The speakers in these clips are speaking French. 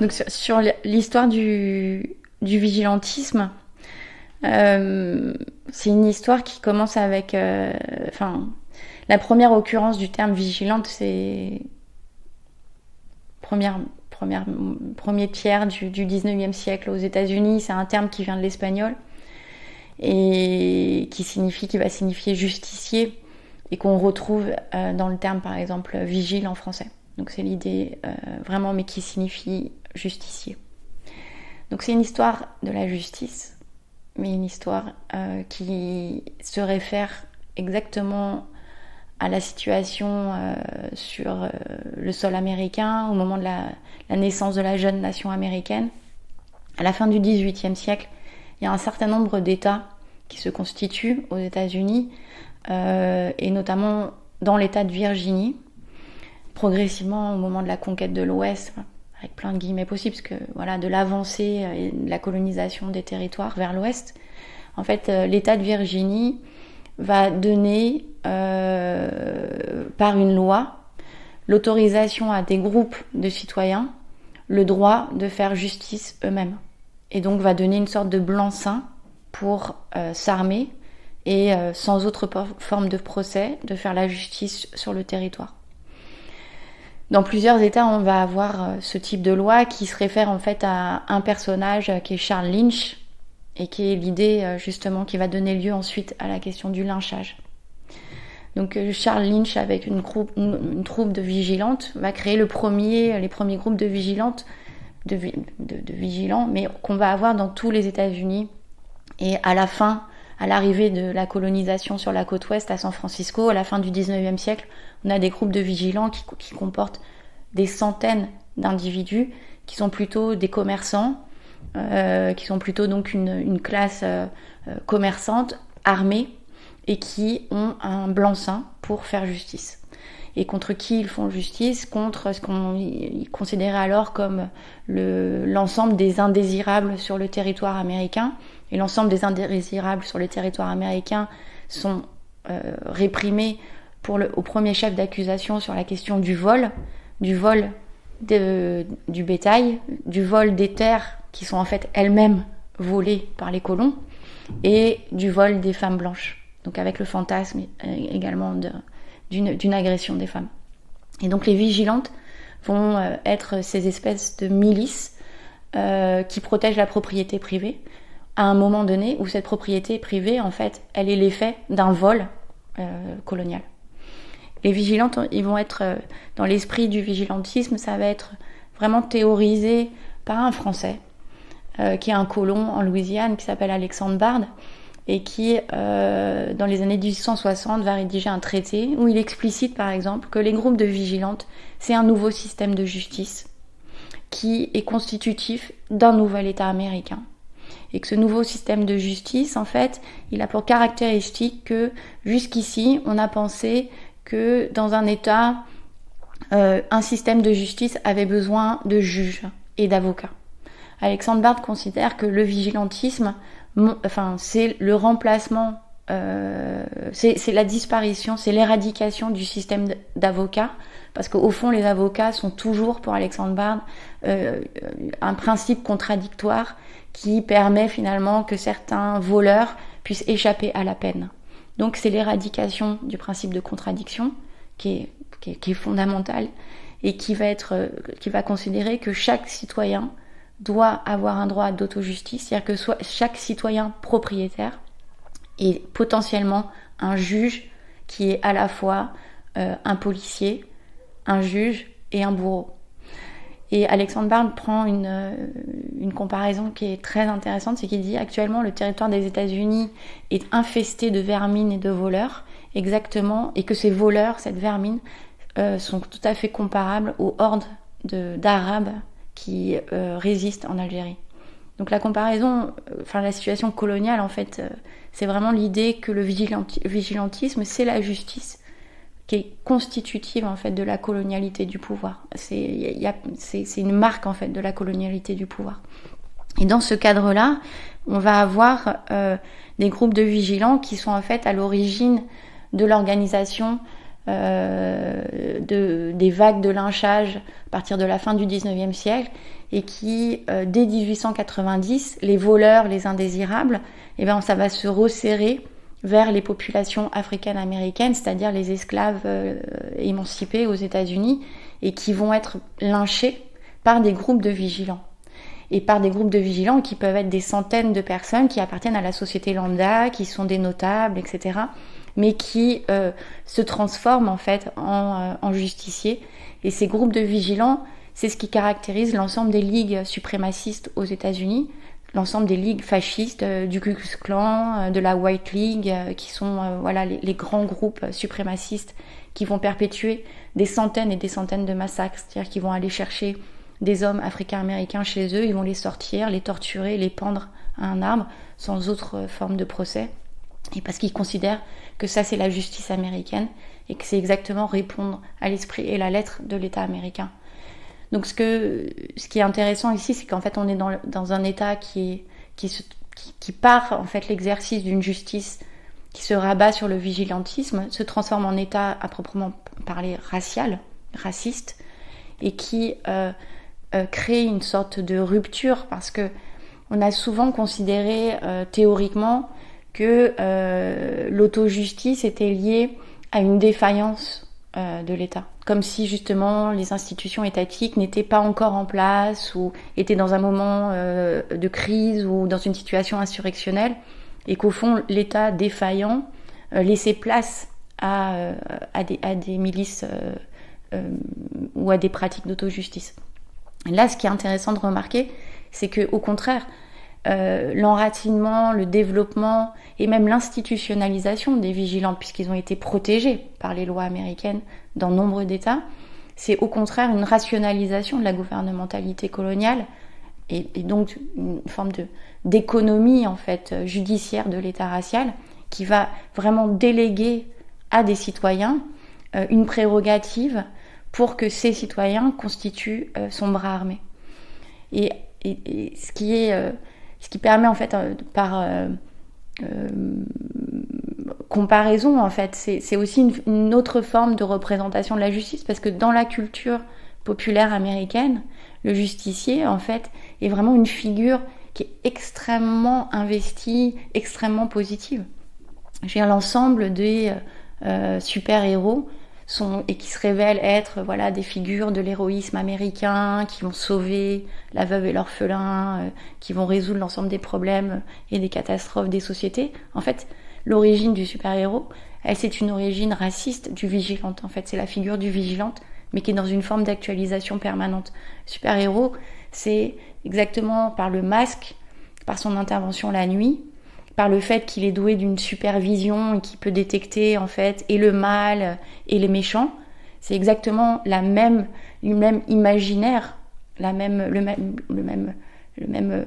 Donc sur l'histoire du vigilantisme, c'est une histoire qui commence avec... la première occurrence du terme vigilante, c'est premier tiers du 19e siècle aux États-Unis. C'est un terme qui vient de l'espagnol et qui va signifier justicier et qu'on retrouve dans le terme, par exemple, vigile en français. Donc c'est l'idée vraiment, mais qui signifie justicier. Donc c'est une histoire de la justice, mais une histoire qui se réfère exactement à la situation sur le sol américain au moment de la naissance de la jeune nation américaine. À la fin du XVIIIe siècle, il y a un certain nombre d'États qui se constituent aux États-Unis, et notamment dans l'État de Virginie, progressivement au moment de la conquête de l'Ouest, avec plein de guillemets possibles, parce que de l'avancée et de la colonisation des territoires vers l'Ouest, en fait, l'État de Virginie va donner par une loi l'autorisation à des groupes de citoyens le droit de faire justice eux-mêmes, et donc va donner une sorte de blanc-seing pour s'armer et sans autre forme de procès de faire la justice sur le territoire. Dans plusieurs États, on va avoir ce type de loi qui se réfère en fait à un personnage qui est Charles Lynch, et qui est l'idée justement qui va donner lieu ensuite à la question du lynchage. Donc Charles Lynch, avec une troupe de vigilantes, va créer les premiers groupes de vigilantes, de vigilants, mais qu'on va avoir dans tous les États-Unis. Et à l'arrivée de la colonisation sur la côte ouest à San Francisco, à la fin du 19e siècle, on a des groupes de vigilants qui comportent des centaines d'individus, qui sont plutôt des commerçants, qui sont plutôt donc une classe commerçante, armée, et qui ont un blanc-seing pour faire justice. Et contre qui ils font justice? Contre ce qu'on considérait alors comme l'ensemble des indésirables sur le territoire américain. Et l'ensemble des indésirables sur le territoire américain sont réprimés au premier chef d'accusation sur la question du vol du bétail, du vol des terres qui sont en fait elles-mêmes volées par les colons, et du vol des femmes blanches. Donc avec le fantasme également d'une agression des femmes. Et donc les vigilantes vont être ces espèces de milices qui protègent la propriété privée à un moment donné où cette propriété privée, en fait, elle est l'effet d'un vol colonial. Les vigilantes, ils vont être dans l'esprit du vigilantisme, ça va être vraiment théorisé par un Français qui est un colon en Louisiane qui s'appelle Alexandre Bard, et qui, dans les années 1860, va rédiger un traité où il explicite, par exemple, que les groupes de vigilantes, c'est un nouveau système de justice qui est constitutif d'un nouvel État américain. Et que ce nouveau système de justice, en fait, il a pour caractéristique que, jusqu'ici, on a pensé que dans un État, un système de justice avait besoin de juges et d'avocats. Alexandre Bard considère que le vigilantisme, c'est le remplacement, c'est la disparition, c'est l'éradication du système d'avocats, parce qu'au fond, les avocats sont toujours, pour Alexandre Bard, un principe contradictoire qui permet finalement que certains voleurs puissent échapper à la peine. Donc c'est l'éradication du principe de contradiction qui est fondamental, et qui va considérer que chaque citoyen doit avoir un droit d'autojustice, c'est-à-dire que chaque citoyen propriétaire est potentiellement un juge qui est à la fois un policier, un juge et un bourreau. Et Alexandre Bard prend une comparaison qui est très intéressante, c'est qu'il dit actuellement le territoire des États-Unis est infesté de vermines et de voleurs, exactement, et que ces voleurs, cette vermine, sont tout à fait comparables aux hordes d'Arabes qui résistent en Algérie. Donc la comparaison, la situation coloniale, en fait, c'est vraiment l'idée que le vigilantisme, c'est la justice qui est constitutive, en fait, de la colonialité du pouvoir. C'est une marque, en fait, de la colonialité du pouvoir. Et dans ce cadre-là, on va avoir des groupes de vigilants qui sont, en fait, à l'origine de l'organisation des vagues de lynchage à partir de la fin du 19e siècle, et qui, dès 1890, les voleurs, les indésirables, ça va se resserrer vers les populations africaines-américaines, c'est-à-dire les esclaves émancipés aux États-Unis, et qui vont être lynchés par des groupes de vigilants. Et par des groupes de vigilants qui peuvent être des centaines de personnes qui appartiennent à la société lambda, qui sont des notables, etc., mais qui se transforment en fait en justiciers. Et ces groupes de vigilants, c'est ce qui caractérise l'ensemble des ligues suprémacistes aux États-Unis, l'ensemble des ligues fascistes, du Ku Klux Klan, de la White League, qui sont les grands groupes suprémacistes qui vont perpétuer des centaines et des centaines de massacres, c'est-à-dire qu'ils vont aller chercher des hommes africains-américains chez eux, ils vont les sortir, les torturer, les pendre à un arbre, sans autre forme de procès, et parce qu'ils considèrent que ça c'est la justice américaine, et que c'est exactement répondre à l'esprit et la lettre de l'État américain. Donc ce qui est intéressant ici, c'est qu'en fait on est dans un État qui part en fait l'exercice d'une justice qui se rabat sur le vigilantisme, se transforme en État à proprement parler raciste, et qui crée une sorte de rupture, parce que on a souvent considéré théoriquement que l'autojustice était liée à une défaillance de l'État, comme si justement les institutions étatiques n'étaient pas encore en place, ou étaient dans un moment de crise ou dans une situation insurrectionnelle, et qu'au fond l'État défaillant laissait place à des milices ou à des pratiques d'autojustice. Là, ce qui est intéressant de remarquer, c'est qu'au contraire, l'enracinement, le développement et même l'institutionnalisation des vigilants, puisqu'ils ont été protégés par les lois américaines dans nombre d'États, c'est au contraire une rationalisation de la gouvernementalité coloniale, et donc une forme d'économie en fait judiciaire de l'État racial, qui va vraiment déléguer à des citoyens une prérogative pour que ces citoyens constituent son bras armé. Et ce qui permet en fait par comparaison en fait, c'est aussi une autre forme de représentation de la justice, parce que dans la culture populaire américaine, le justicier en fait est vraiment une figure qui est extrêmement investie, extrêmement positive. L'ensemble des super-héros et qui se révèlent être des figures de l'héroïsme américain, qui vont sauver la veuve et l'orphelin, qui vont résoudre l'ensemble des problèmes et des catastrophes des sociétés. En fait, l'origine du super-héros, c'est une origine raciste du vigilante. En fait, c'est la figure du vigilante, mais qui est dans une forme d'actualisation permanente. Le super-héros, c'est exactement par le masque, par son intervention la nuit, par le fait qu'il est doué d'une supervision et qu'il peut détecter en fait et le mal et les méchants. C'est exactement le même imaginaire, le même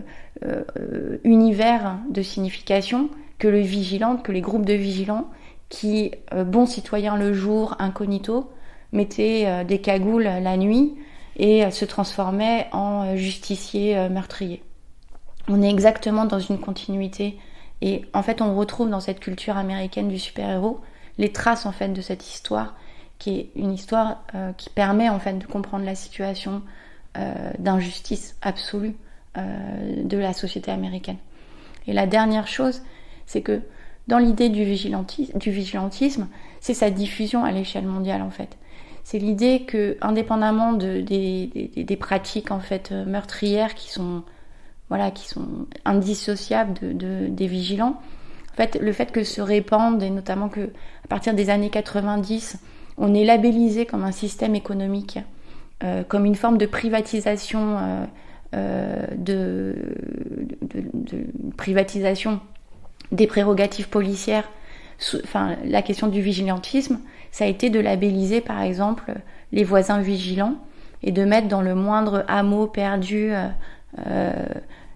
univers de signification que le vigilant, que les groupes de vigilants qui, bons citoyens le jour, incognito, mettaient des cagoules la nuit et se transformaient en justiciers meurtriers. On est exactement dans une continuité. Et en fait, on retrouve dans cette culture américaine du super-héros les traces en fait de cette histoire, qui est une histoire qui permet en fait de comprendre la situation d'injustice absolue de la société américaine. Et la dernière chose, c'est que dans l'idée du vigilantisme, c'est sa diffusion à l'échelle mondiale en fait. C'est l'idée que, indépendamment des pratiques en fait meurtrières qui sont indissociables des vigilants. En fait, le fait que se répandent, et notamment que à partir des années 90, on est labellisé comme un système économique, comme une forme de privatisation, privatisation des prérogatives policières. La question du vigilantisme, ça a été de labelliser par exemple les voisins vigilants et de mettre dans le moindre hameau perdu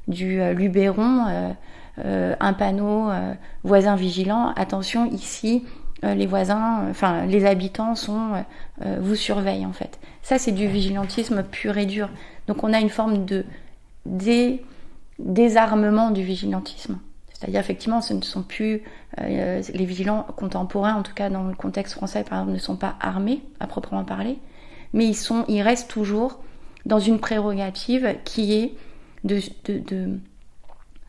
du Luberon un panneau voisin vigilant, attention ici les habitants vous surveillent en fait. Ça c'est du vigilantisme pur et dur. Donc on a une forme de désarmement du vigilantisme. C'est-à-dire, effectivement, ce ne sont plus les vigilants contemporains, en tout cas dans le contexte français, par exemple, ne sont pas armés à proprement parler, mais ils restent toujours dans une prérogative qui est de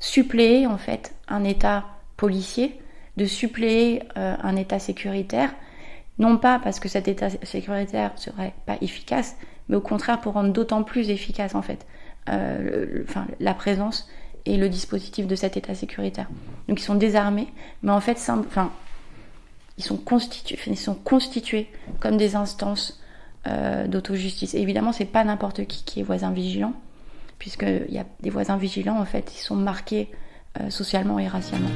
suppléer en fait un État policier, de suppléer un État sécuritaire, non pas parce que cet État sécuritaire serait pas efficace, mais au contraire pour rendre d'autant plus efficace en fait la présence et le dispositif de cet État sécuritaire. Donc ils sont désarmés, mais en fait ils sont constitués comme des instances d'autojustice. Et évidemment, c'est pas n'importe qui est voisin vigilant, puisqu'il y a des voisins vigilants, en fait, ils sont marqués socialement et racialement.